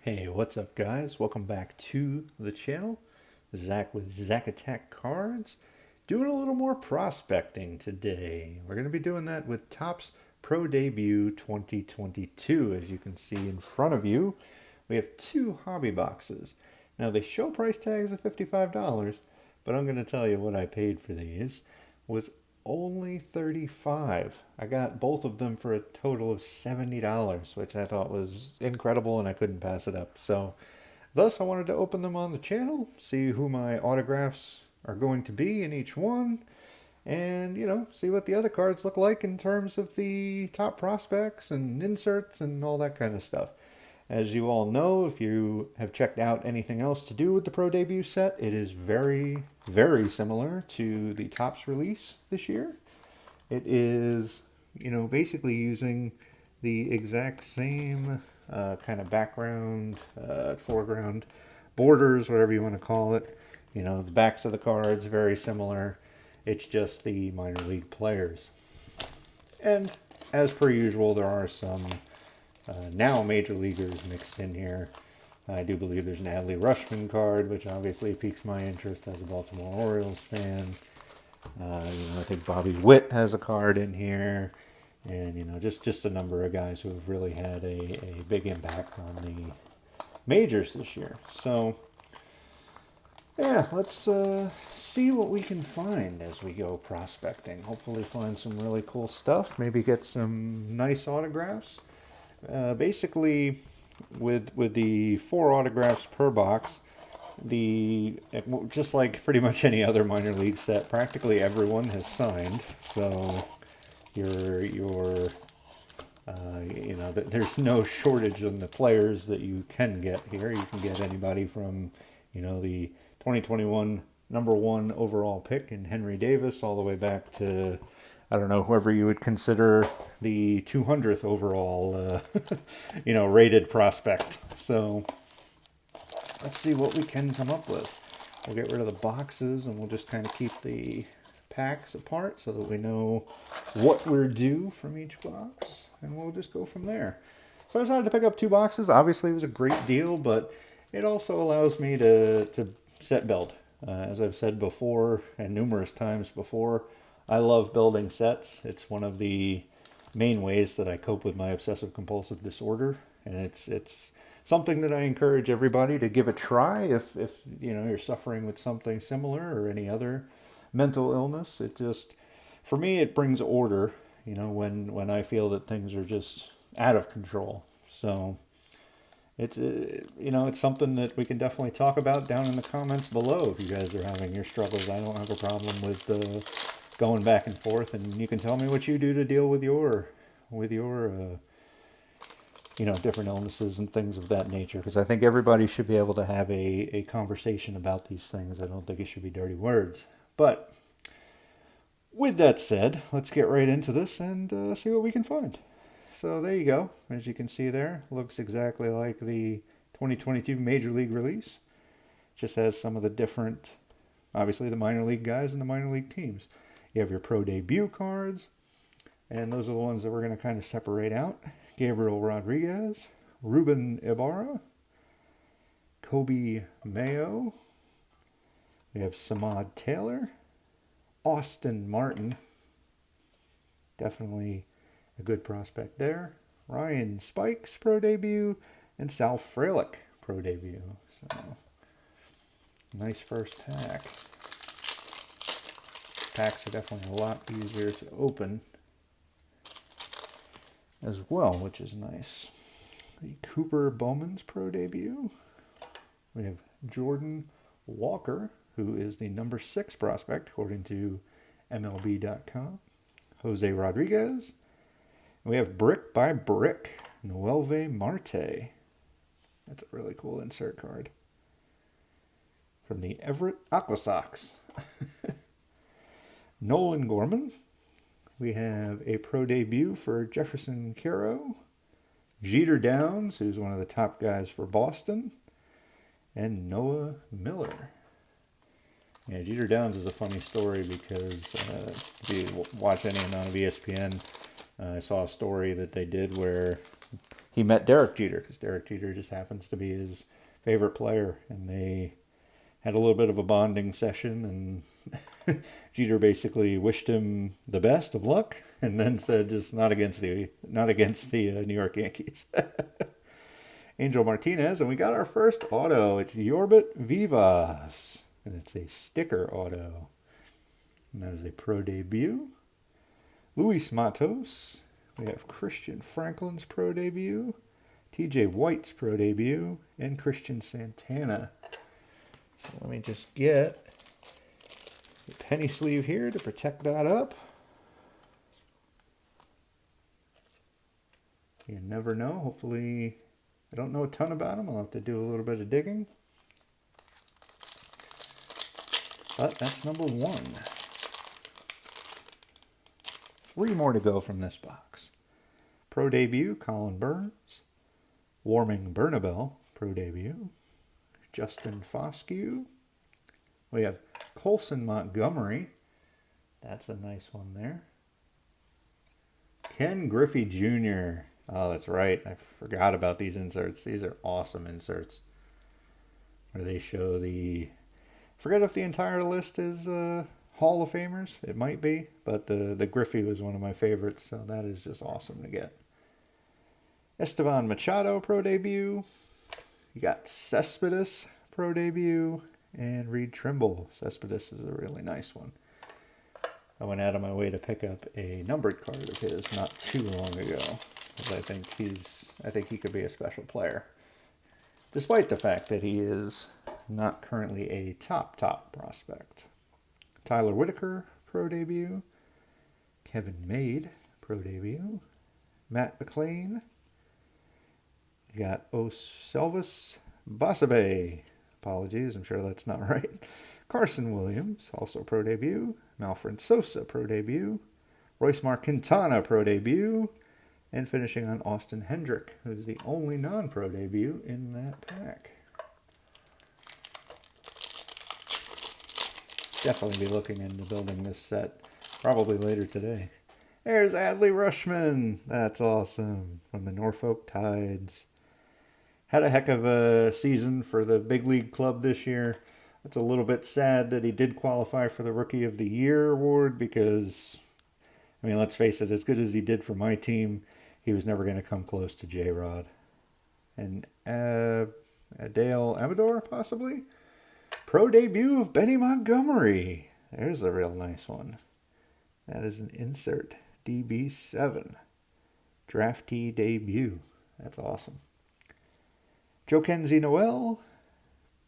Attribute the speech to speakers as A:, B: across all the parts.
A: Hey, what's up guys? Welcome back to the channel. Zach with Zach Attack Cards. Doing a little more prospecting today. We're going to be doing that with Topps Pro Debut 2022. As you can see in front of you, we have two hobby boxes. Now they show price tags of $55, but I'm going to tell you what I paid for these was only $35. I got both of them for a total of $70, which I thought was incredible and I couldn't pass it up. So thus I wanted to open them on the channel, see who my autographs are going to be in each one, and see what the other cards look like in terms of the top prospects and inserts and all that kind of stuff. As you all know, if you have checked out anything else to do with the Pro Debut set, it is very, very similar to the Topps release this year. It is, basically using the exact same kind of background, foreground, borders, whatever you want to call it. The backs of the cards, very similar. It's just the minor league players. And as per usual, there are some now major leaguers mixed in here. I do believe there's an Adley Rutschman card, which obviously piques my interest as a Baltimore Orioles fan. I think Bobby Witt has a card in here, and just a number of guys who have really had a big impact on the majors this year. So yeah, let's see what we can find as we go prospecting. Hopefully find some really cool stuff. Maybe get some nice autographs. Basically, with the 4 autographs per box, just like pretty much any other minor league set, practically everyone has signed. So there's no shortage in the players that you can get here. You can get anybody from the 2021 #1 overall pick in Henry Davis all the way back to, I don't know, whoever you would consider the 200th overall, rated prospect. So let's see what we can come up with. We'll get rid of the boxes and we'll just kind of keep the packs apart so that we know what we're due from each box. And we'll just go from there. So I decided to pick up 2 boxes. Obviously it was a great deal, but it also allows me to set build. As I've said before and numerous times before, I love building sets. It's one of the main ways that I cope with my obsessive compulsive disorder, and it's something that I encourage everybody to give a try if you're suffering with something similar or any other mental illness. It just, for me, it brings order, when I feel that things are just out of control. So it's it's something that we can definitely talk about down in the comments below if you guys are having your struggles. I don't have a problem with going back and forth, and you can tell me what you do to deal with your different illnesses and things of that nature, because I think everybody should be able to have a conversation about these things. I don't think it should be dirty words. But with that said, let's get right into this and see what we can find. So there you go. As you can see there, looks exactly like the 2022 Major League release. Just has some of the different, obviously the minor league guys and the minor league teams. You have your Pro Debut cards, and those are the ones that we're going to kind of separate out. Gabriel Rodriguez, Ruben Ibarra, Kobe Mayo. We have Samad Taylor, Austin Martin. Definitely a good prospect there. Ryan Spikes, Pro Debut, and Sal Frelick, Pro Debut. So, nice first pack. Packs are definitely a lot easier to open as well, which is nice. The Cooper Bowman's Pro Debut. We have Jordan Walker, who is the #6 prospect according to MiLB.com. Jose Rodriguez. And we have Brick by Brick, Noelve Marte. That's a really cool insert card. From the Everett Aqua Sox. Nolan Gorman. We have a Pro Debut for Jefferson Quero. Jeter Downs, who's one of the top guys for Boston. And Noah Miller. Yeah, Jeter Downs is a funny story because if you watch any amount of ESPN, I saw a story that they did where he met Derek Jeter because Derek Jeter just happens to be his favorite player, and they had a little bit of a bonding session, and Jeter basically wished him the best of luck, and then said, "Just not against the New York Yankees." Angel Martinez, and we got our first auto. It's Yorbit Vivas, and it's a sticker auto, and that is a pro debut. Luis Matos. We have Christian Franklin's pro debut, TJ White's pro debut, and Christian Santana. So let me just get the penny sleeve here to protect that up. You never know. Hopefully, I don't know a ton about them. I'll have to do a little bit of digging. But that's number 1. 3 more to go from this box. Pro debut, Colin Burns. Warming Bernabel, pro debut. Justin Foscue. We have Colson Montgomery. That's a nice one there. Ken Griffey Jr. Oh, that's right. I forgot about these inserts. These are awesome inserts. Where they show I forget if the entire list is Hall of Famers. It might be, but the Griffey was one of my favorites, so that is just awesome to get. Esteban Machado, pro debut. You got Cespedes, pro debut, and Reed Trimble. Cespedes is a really nice one. I went out of my way to pick up a numbered card of his not too long ago, because I think he could be a special player, despite the fact that he is not currently a top prospect. Tyler Whitaker, pro debut. Kevin Made, pro debut. Matt McLean. You got Oselvis Basabe. Apologies, I'm sure that's not right. Carson Williams, also pro debut. Malfred Sosa, pro debut. Royce Quintana, pro debut. And finishing on Austin Hendrick, who's the only non-pro debut in that pack. Definitely be looking into building this set probably later today. There's Adley Rushman. That's awesome. From the Norfolk Tides. Had a heck of a season for the big league club this year. It's a little bit sad that he did qualify for the Rookie of the Year award because, I mean, let's face it, as good as he did for my team, he was never going to come close to J-Rod. And Dale Amador, possibly? Pro debut of Benny Montgomery. There's a real nice one. That is an insert. DB7. Draftee debut. That's awesome. Joe Kenzie Noel.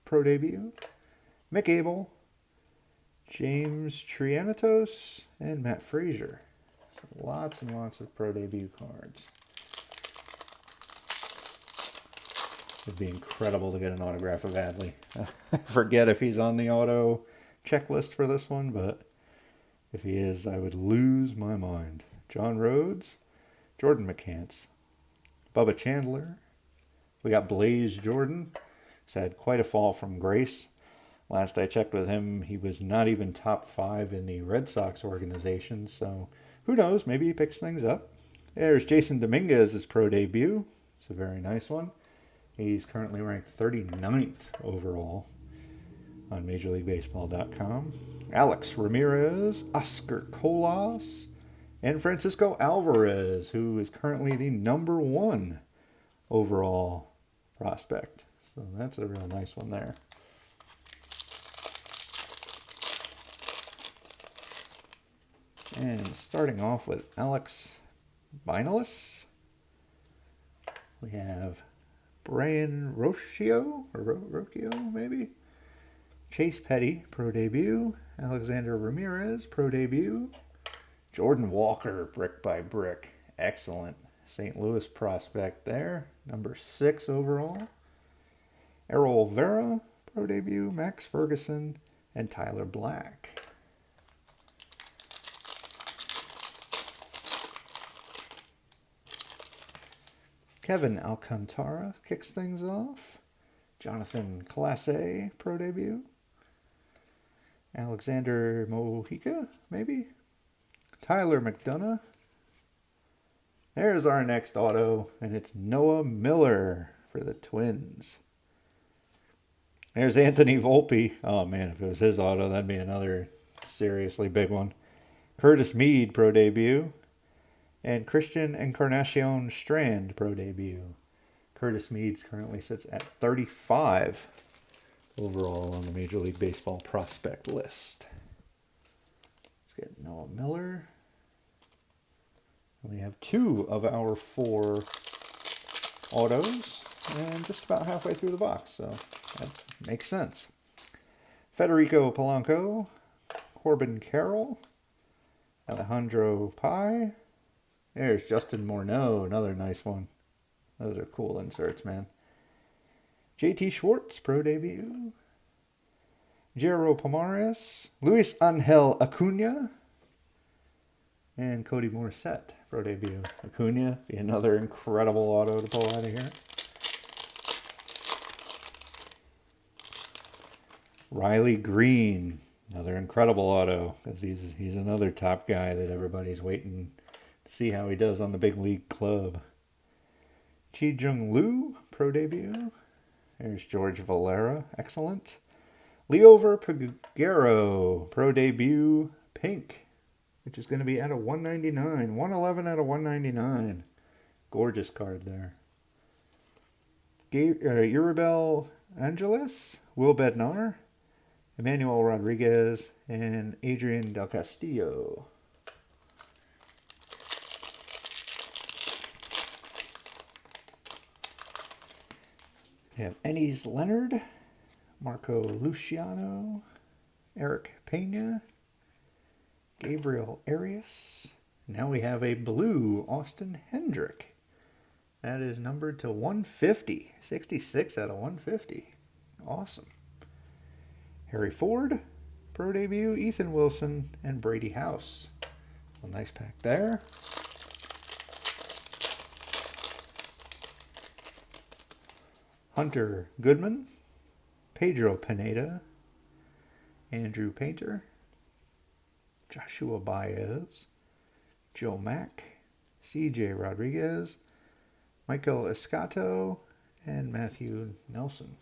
A: Pro debut. Mick Abel. James Trianatos. And Matt Frazier. Lots and lots of pro debut cards. It'd be incredible to get an autograph of Adley. I forget if he's on the auto checklist for this one, but if he is, I would lose my mind. John Rhodes, Jordan McCants, Bubba Chandler. We got Blaze Jordan. He's had quite a fall from grace. Last I checked with him, he was not even top 5 in the Red Sox organization, so who knows, maybe he picks things up. There's Jason Dominguez's pro debut. It's a very nice one. He's currently ranked 39th overall on MajorLeagueBaseball.com. Alex Ramirez, Oscar Colas, and Francisco Alvarez, who is currently the number 1 overall prospect. So that's a real nice one there. And starting off with Alex Binalis, we have Brian Rocchio, or Rocchio maybe? Chase Petty, pro debut. Alexander Ramirez, pro debut. Jordan Walker, brick by brick. Excellent. St. Louis prospect there. Number 6 overall. Errol Vera, pro debut. Max Ferguson, and Tyler Black. Kevin Alcantara kicks things off. Jonathan Classe, pro debut. Alexander Mojica, maybe. Tyler McDonough. There's our next auto, and it's Noah Miller for the Twins. There's Anthony Volpe. Oh man, if it was his auto, that'd be another seriously big one. Curtis Mead, pro debut. And Christian Encarnacion Strand, pro debut. Curtis Mead currently sits at 35 overall on the Major League Baseball prospect list. Let's get Noah Miller. We have 2 of our 4 autos and just about halfway through the box, so that makes sense. Federico Polanco, Corbin Carroll, Alejandro Pai. There's Justin Morneau, another nice one. Those are cool inserts, man. JT Schwartz, pro debut. Jero Pomares, Luis Angel Acuna, and Cody Morissette, pro debut. Acuna, be another incredible auto to pull out of here. Riley Green, another incredible auto, because he's another top guy that everybody's waiting to see how he does on the big league club. Chi Jung Lu, pro debut. There's George Valera, excellent. Leover Peguero, pro debut, pink, which is going to be out of 199. 111 out of 199. Gorgeous card there. Uribel Angeles, Will Bednar, Emmanuel Rodriguez, and Adrian Del Castillo. We have Ennis Leonard, Marco Luciano, Eric Pena, Gabriel Arias. Now we have a blue Austin Hendrick. That is numbered to 150. 66 out of 150. Awesome. Harry Ford, pro debut, Ethan Wilson, and Brady House. A nice pack there. Hunter Goodman, Pedro Pineda, Andrew Painter, Joshua Baez, Joe Mack, CJ Rodriguez, Michael Escato, and Matthew Nelson.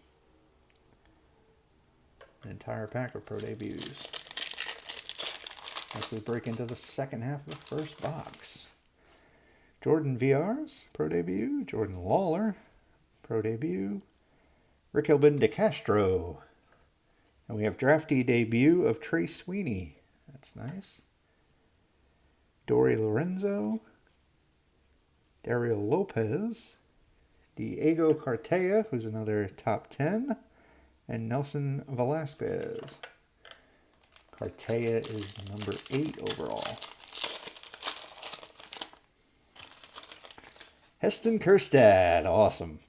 A: An entire pack of pro debuts. As we break into the second half of the first box. Jordan VRs, pro debut. Jordan Lawler, pro debut. Riquelme de Castro. And we have draftee debut of Trey Sweeney. That's nice. Dory Lorenzo. Dario Lopez. Diego Cartaya, who's another top 10. And Nelson Velasquez. Cartaya is number 8 overall. Heston Kjerstad, awesome.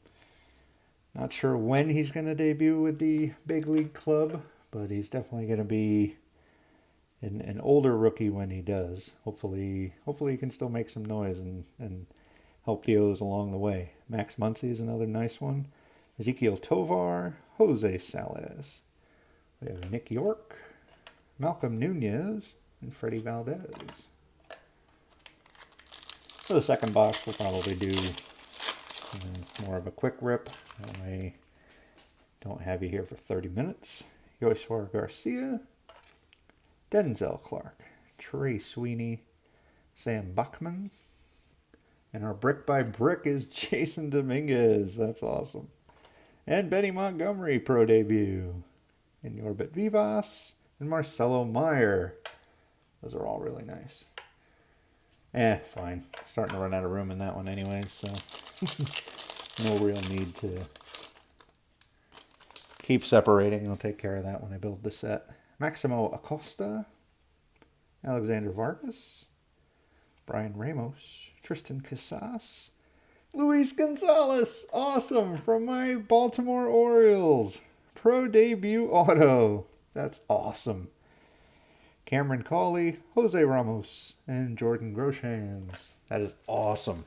A: Not sure when he's going to debut with the big league club, but he's definitely going to be an older rookie when he does. Hopefully he can still make some noise and help the O's along the way. Max Muncy is another nice one. Ezequiel Tovar, Jose Salas. We have Nick York, Malcolm Nunez, and Freddie Valdez. For the second box, we'll probably do more of a quick rip. I don't have you here for 30 minutes. Yoshua Garcia, Denzel Clark, Trey Sweeney, Sam Buckman, and our brick by brick is Jason Dominguez. That's awesome. And Benny Montgomery, pro debut. And Norbert Vivas and Marcelo Meyer. Those are all really nice. Fine. Starting to run out of room in that one anyways, so no real need to keep separating. I'll take care of that when I build the set. Maximo Acosta, Alexander Vargas, Brian Ramos, Tristan Casas, Luis Gonzalez, awesome, from my Baltimore Orioles. Pro debut auto. That's awesome. Cameron Cawley, Jose Ramos, and Jordan Groshans. That is awesome.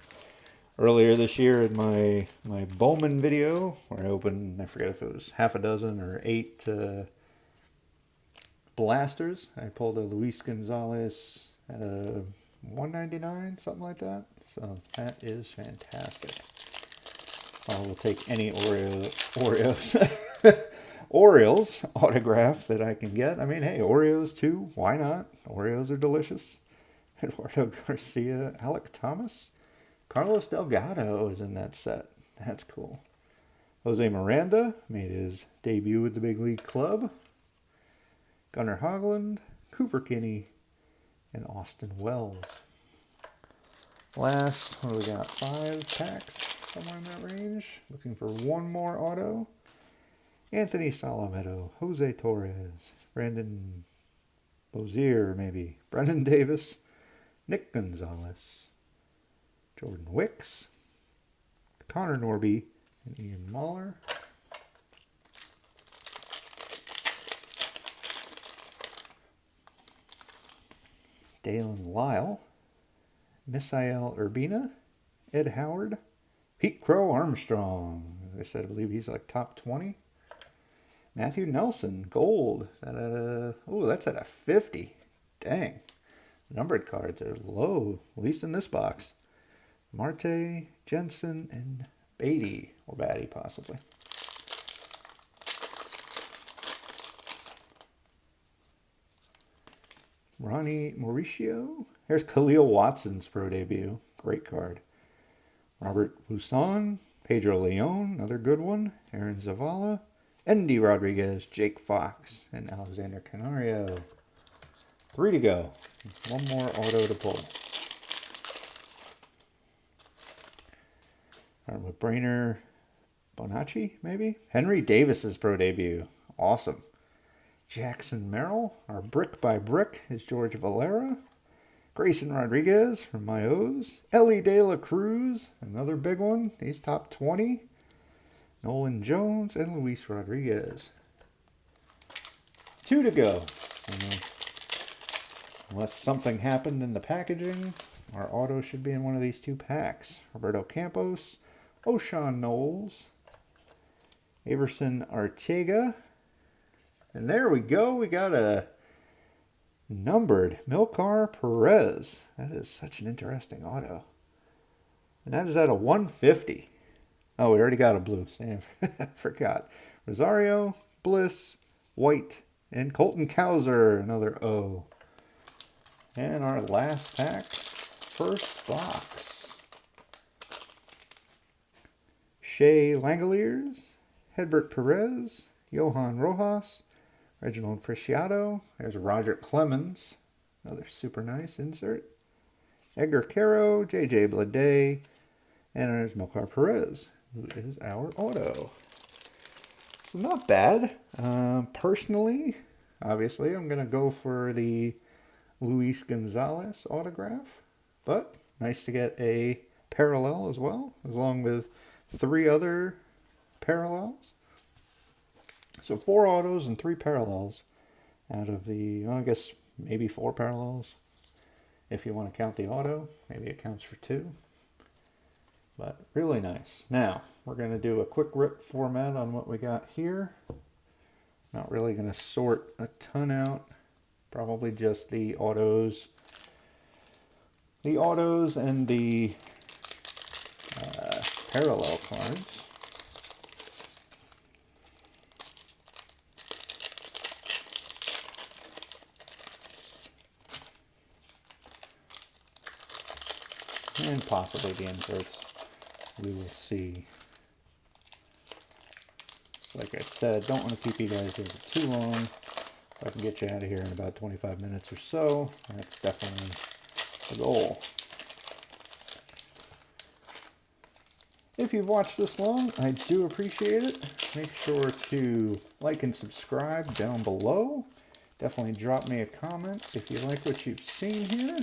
A: Earlier this year in my Bowman video, where I opened, I forget if it was half a dozen or 8 blasters, I pulled a Luis Gonzalez at a 199, something like that. So that is fantastic. I will take any Oreos Orioles autograph that I can get. I mean, hey, Oreos too. Why not? Oreos are delicious. Eduardo Garcia, Alec Thomas, Carlos Delgado is in that set. That's cool. Jose Miranda made his debut with the big league club. Gunnar Hoglund, Cooper Kinney, and Austin Wells. Last, what do we got? 5 packs, somewhere in that range. Looking for one more auto. Anthony Salamedo, Jose Torres, Brandon Bozier, maybe, Brendan Davis, Nick Gonzalez, Jordan Wicks, Connor Norby, and Ian Mahler. Dalen Lyle, Misael Urbina, Ed Howard, Pete Crow Armstrong. As I said, I believe he's like top 20. Matthew Nelson, gold. Is that at a, oh, that's at a 50. Dang. Numbered cards are low, at least in this box. Marte, Jensen, and Beatty, or Batty possibly. Ronnie Mauricio. Here's Khalil Watson's pro debut. Great card. Robert Buson, Pedro Leon, another good one. Aaron Zavala, Endy Rodriguez, Jake Fox, and Alexander Canario. 3 to go. One more auto to pull. With Brainer Bonacci, maybe? Henry Davis's pro debut. Awesome. Jackson Merrill, our brick by brick, is George Valera. Grayson Rodriguez from my O's. Ellie De La Cruz, another big one. He's top 20. Nolan Jones and Luis Rodriguez. 2 to go. Unless something happened in the packaging, our auto should be in one of these 2 packs. Roberto Campos, O'Shawn Knowles, Averson Arteaga. And there we go. We got a numbered Milkar Perez. That is such an interesting auto. And that is at a 150. Oh, we already got a blue. Sam, forgot. Rosario, Bliss, White, and Colton Cowser, another O. And our last pack, first box. Shea Langoliers, Hedbert Perez, Johan Rojas, Reginald Preciado. There's Roger Clemens, another super nice insert. Edgar Caro, JJ Bleday, and there's Milkar Perez, who is our auto. So not bad. Personally, obviously, I'm going to go for the Luis Gonzalez autograph, but nice to get a parallel as well, along with 3 other parallels. So 4 autos and 3 parallels out of the, well, I guess maybe 4 parallels. If you want to count the auto, maybe it counts for 2. But really nice. Now, we're going to do a quick rip format on what we got here. Not really going to sort a ton out. Probably just the autos. The autos and the parallel cards. And possibly the inserts. We will see. So like I said, don't want to keep you guys here for too long. If I can get you out of here in about 25 minutes or so, that's definitely the goal. If you've watched this long, I do appreciate it. Make sure to like and subscribe down below. Definitely drop me a comment if you like what you've seen here.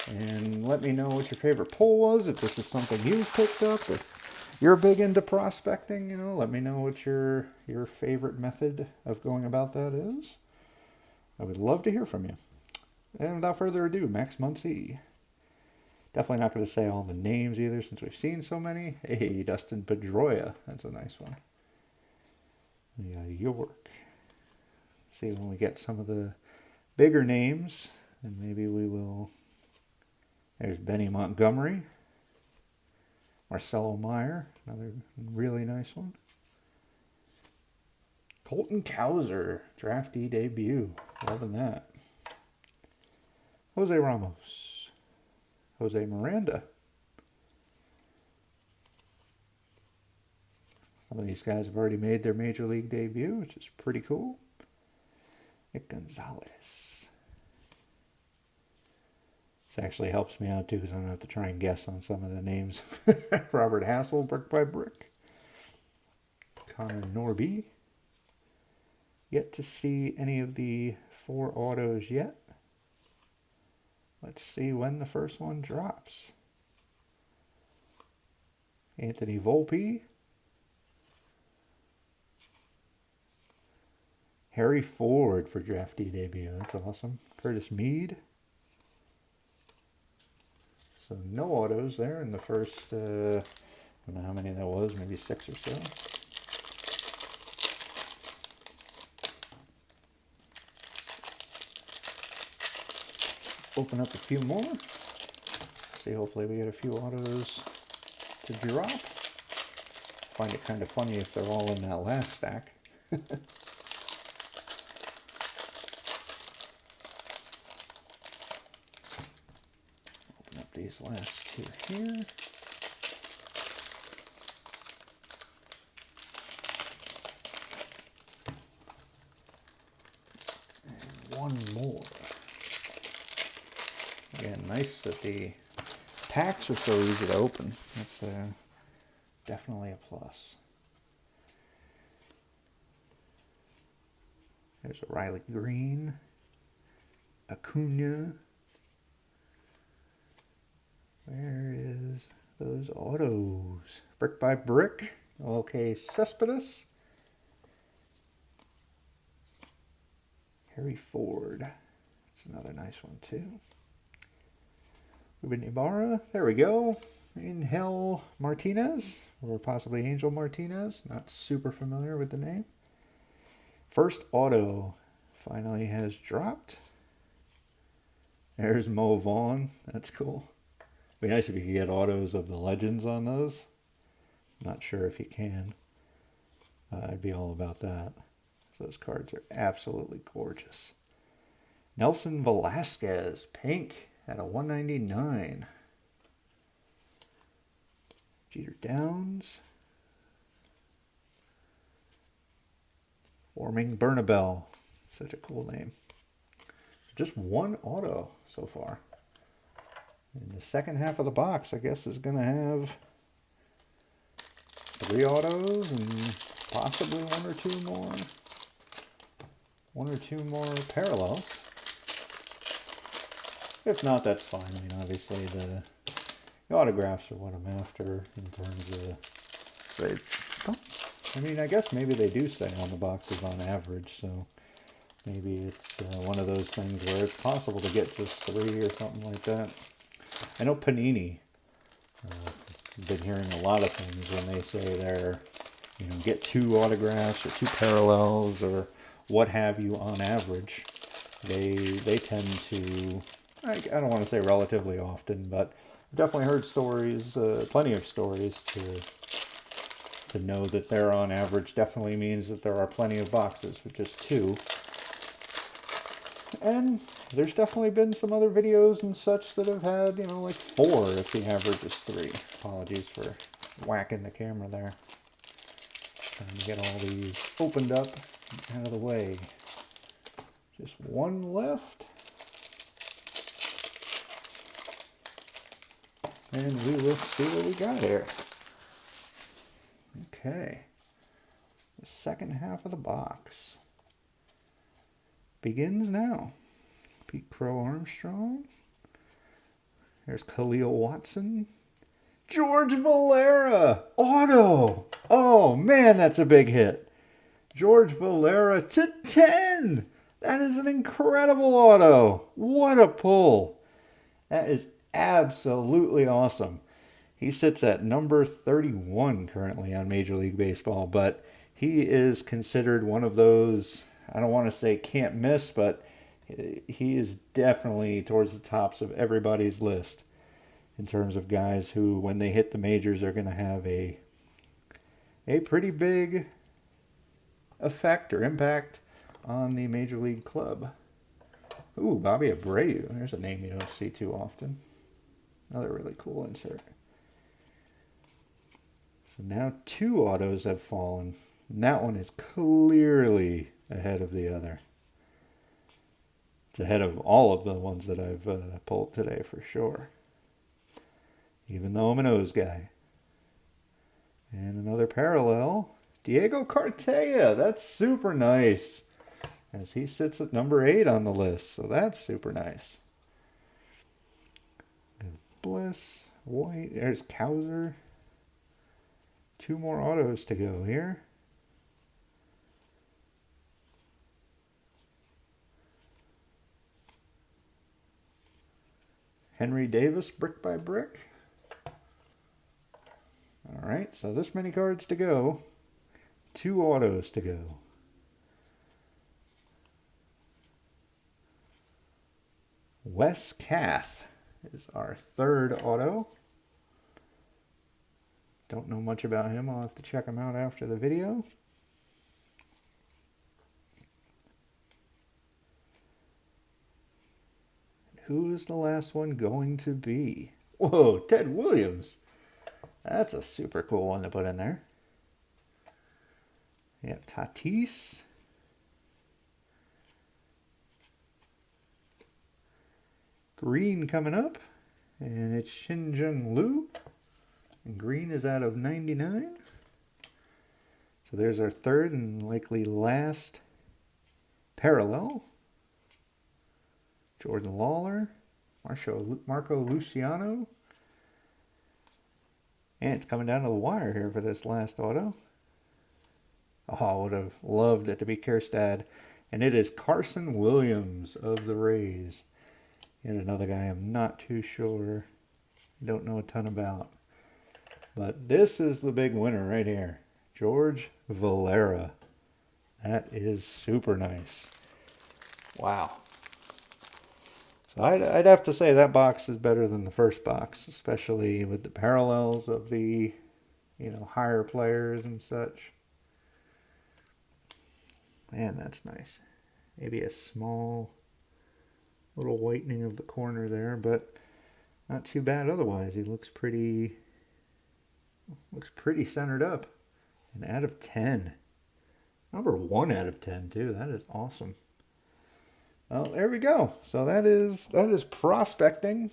A: And let me know what your favorite pull was, if this is something you've picked up. If you're big into prospecting, you know, let me know what your favorite method of going about that is. I would love to hear from you. And without further ado, Max Muncy. Definitely not going to say all the names either, since we've seen so many. Hey, Dustin Pedroia. That's a nice one. Yeah, York. See when we get some of the bigger names, and maybe we will. There's Benny Montgomery. Marcelo Meyer, another really nice one. Colton Cowser, draftee debut. Loving that. Jose Ramos. Jose Miranda. Some of these guys have already made their Major League debut, which is pretty cool. Nick Gonzalez. This actually helps me out too, because I don't have to try and guess on some of the names. Robert Hassel, brick by brick. Connor Norby. Yet to see any of the 4 autos yet. Let's see when the first one drops. Anthony Volpe. Harry Ford for draftee debut. That's awesome. Curtis Mead. So no autos there in the first, I don't know how many that was, maybe 6 or so. Open up a few more. See, hopefully we get a few autos to drop. Find it kind of funny if they're all in that last stack. Open up these last 2 here. And one more. Again, nice that the packs are so easy to open. That's definitely a plus. There's a Riley Green, Acuna. Where is those autos? Brick by brick. Okay, Cespedes. Harry Ford. That's another nice one too. Ruben Ibarra, there we go. Angel Martinez, or possibly Angel Martinez. Not super familiar with the name. First auto finally has dropped. There's Mo Vaughn. That's cool. Be nice if you could get autos of the legends on those. Not sure if you can. I'd be all about that. Those cards are absolutely gorgeous. Nelson Velasquez, pink. At a 199. Jeter Downs. Warming Bernabel. Such a cool name. Just one auto so far. And the second half of the box, I guess, is going to have 3 autos and possibly 1 or 2 more. 1 or 2 more parallels. If not, that's fine. I mean, obviously the autographs are what I'm after in terms of. I mean, I guess maybe they do say on the boxes on average, so maybe it's one of those things where it's possible to get just 3 or something like that. I know Panini. I've been hearing a lot of things when they say they're, get 2 autographs or 2 parallels or what have you on average. They tend to. I don't want to say relatively often, but I've definitely heard stories, plenty of stories to know that they're on average definitely means that there are plenty of boxes with just 2. And there's definitely been some other videos and such that have had, like 4 if the average is 3. Apologies for whacking the camera there. Trying to get all these opened up and out of the way. Just one left. And we will see what we got here. Okay. The second half of the box begins now. Pete Crow Armstrong. There's Khalil Watson. George Valera. Auto. Oh, man, that's a big hit. George Valera to 10. That is an incredible auto. What a pull. That is absolutely awesome. He sits at number 31 currently on Major League Baseball, but he is considered one of those, I don't want to say can't miss, but he is definitely towards the tops of everybody's list. in terms of guys who, when they hit the majors, are going to have a pretty big effect or impact on the Major League club. Ooh, Bobby Abreu. There's a name you don't see too often. Another really cool insert. So now 2 autos have fallen. And that one is clearly ahead of the other. It's ahead of all of the ones that I've pulled today for sure. Even though I'm an O's guy. And another parallel. Diego Cartaya. That's super nice. As he sits at number 8 on the list. So that's super nice. Bliss. White. There's Cowser. 2 more autos to go here. Henry Davis, brick by brick. All right, so this many cards to go. 2 autos to go. Wes Kath is our 3rd auto. Don't know much about him. I'll have to check him out after the video. Who is the last one going to be? Whoa, Ted Williams. That's a super cool one to put in there. Yeah, Tatis. Green coming up. And it's Shin-Jung Lee. And green is out of 99. So there's our 3rd and likely last parallel. Jordan Lawler, Marco Luciano. And it's coming down to the wire here for this last auto. Oh, I would have loved it to be Kjerstad. And it is Carson Williams of the Rays. Yet another guy I'm not too sure. Don't know a ton about. But this is the big winner right here. George Valera. That is super nice. Wow. So I'd have to say that box is better than the first box, especially with the parallels of the, higher players and such. Man, that's nice. Maybe a small little whitening of the corner there, but not too bad otherwise. He looks pretty centered up. And out of 10. Number 1 out of 10 too. That is awesome. Well, there we go. So that is prospecting.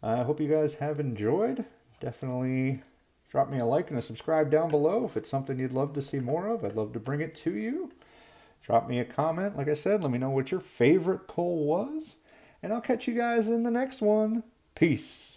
A: I hope you guys have enjoyed. Definitely drop me a like and a subscribe down below if it's something you'd love to see more of. I'd love to bring it to you. Drop me a comment. Like I said, let me know what your favorite pull was. And I'll catch you guys in the next one. Peace.